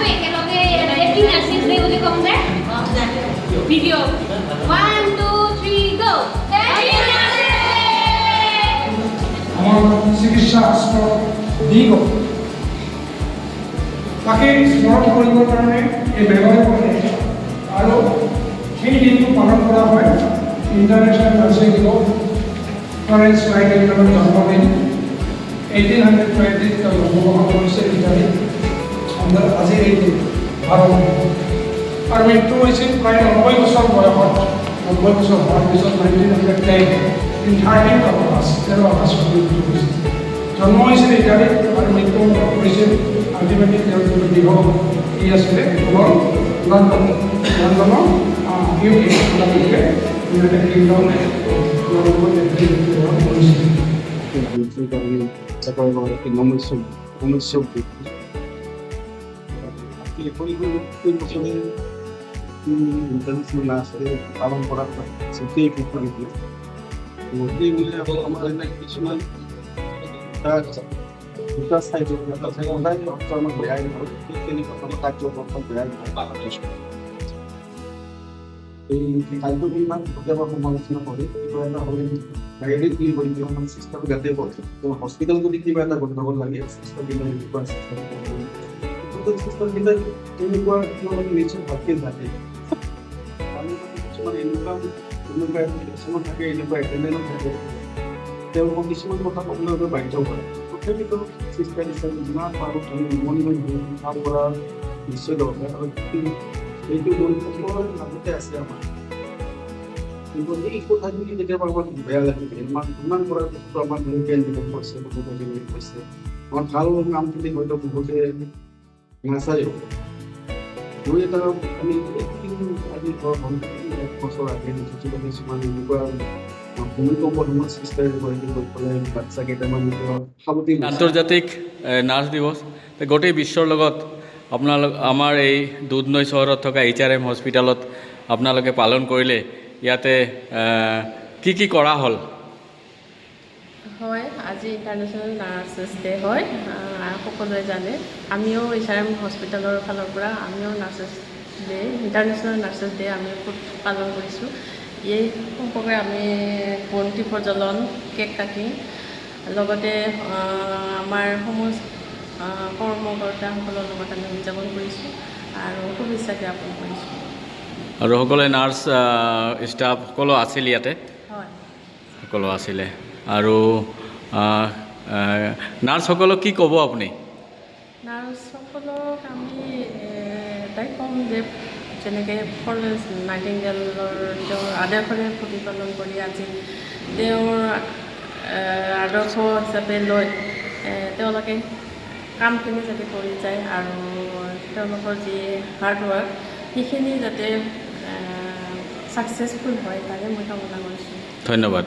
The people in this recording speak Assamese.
আমি একেলগে হেপী নাৰ্চিং ডে বুলি ক'ম যে ভিডিঅ' 1 2 3 গো হেপী নাৰ্চিং ডে আমাৰ চিকিৎসা শাস্ত্ৰ দিগ তাকে স্মৰণ কৰিবৰ কাৰণে এই ব্যৱহাৰ কৰে আৰু সেই দিনটো পালন কৰা হয় ইণ্টাৰনেশ্যনেল নাৰ্চিং ডে ফ্লৰেন্স নাইটিংগেলৰ জন্মদিন 1820 তেওঁ জন্মগ্ৰহণ কৰিছিল ইটালীত আজি এই দিন আৰু মৃত্যু হৈছিল প্ৰায় 90 বছৰ বয়সত 90 বছৰ হোৱাৰ পিছত 1910 in 13th of August, 13 August মৃত্যু হৈছিল জন্ম হৈছিল ইটালীত আৰু মৃত্যু হৈছিল আল্টিমেটলি তেওঁৰ যিটো দেহ কি আছিলে পুনৰ লণ্ডনৰ ইউকে ইউনাইটেড কিংডম ইন্টারন্যাশনাল নার্সে পালন করা হয় সেটাই উপকৃত মধ্যে মিলে আমার কিছুমান দুটা সাইড ওটাই আমার বেআইন হয় তিনি কোনো কার্যক্রম বেআইন এই কার্যক্রম কেতিয়াবা সমালোচনা করে কিবা এটা হলে বাইরে কি বলি আমার সিস্টেম গাতে পড়ে তো হসপিটাল যদি কিবা এটা গণ্ডগোল লাগে সিস্টেম কিন্তু সিস্টেম কিন্তু তেনেকুৱা নিশ্চয় ভালকে থাকে আমি কিছুমান এনেকুৱা কিছুমান থাকে এনেকুৱা এটেণ্ডেণ্ট থাকে তেওঁলোকক কিছুমান কথা ক'বলৈ বাধ্য কৰে তথাপিতো চিষ্টেম হিচাপে যিমান পাৰোঁ আমি মন কাম কৰা নিশ্চয় দৰকাৰ আৰু এইটো সকলোৰে মাজতে আছে আমাৰ কিন্তু এই কথাখিনি কেতিয়াবা আমাৰ বেয়া লাগে ইমান কৰাৰ পিছতো আমাৰ মেণ্টেল বিভাগ কৈছে বহুতে কৈছে আমাৰ ভাল কামখিনি হয়তো বহুতে নাচায় দুই এটা আমি আজি বছৰ আগে দেখিছিলোঁ কিছুমান এনেকুৱা ভূমিকম্প ধৰণৰ সৃষ্টি কৰি পেলাই বাচ্চা কেইটামান সাৱটি আন্তৰ্জাতিক নাৰ্ছ দিৱস গোটেই বিশ্বৰ লগত আপোনালোক আমাৰ এই দুধনৈ চহৰত থকা HRM হস্পিটেলত আপোনালোকে পালন কৰিলে ইয়াতে কি কৰা হ'ল হয় আজি ইণ্টাৰনেশ্যনেল নাৰ্ছেছ ডে হয় সকলোৱে জানে আমিও HRM হস্পিটেলৰ ফালৰ পৰা আমিও nurses day international nurses day আমি পালন কৰিছোঁ এই সম্পৰ্কে আমি বন্তি প্ৰজ্বলন কেক কাটিং লগতে আমাৰ কৰ্মকৰ্তাসকলৰ লগত আমি উদযাপন কৰিছোঁ আৰু শুভেচ্ছা জ্ঞাপন কৰিছোঁ আৰু সকলোৱে নাৰ্ছ ষ্টাফ সকলো আছিল ইয়াতে হয় সকলো আছিলে আৰু নাৰ্ছসকলক কি ক'ব আপুনি নাৰ্ছসকলক আমি এটাই ক'ম যে যেনেকৈ ফ্লৰেন্স নাইটিংগেলৰ তেওঁৰ আদৰ্শৰে প্ৰতিপালন কৰি আজি তেওঁৰ আদৰ্শ হিচাপে লৈ তেওঁলোকে কামখিনি যাতে কৰি যায় আৰু তেওঁলোকৰ যি হাৰ্ডৱৰ্ক সেইখিনি যাতে ছাকচেছফুল হয় তাৰে মই কামনা কৰিছোঁ ধন্যবাদ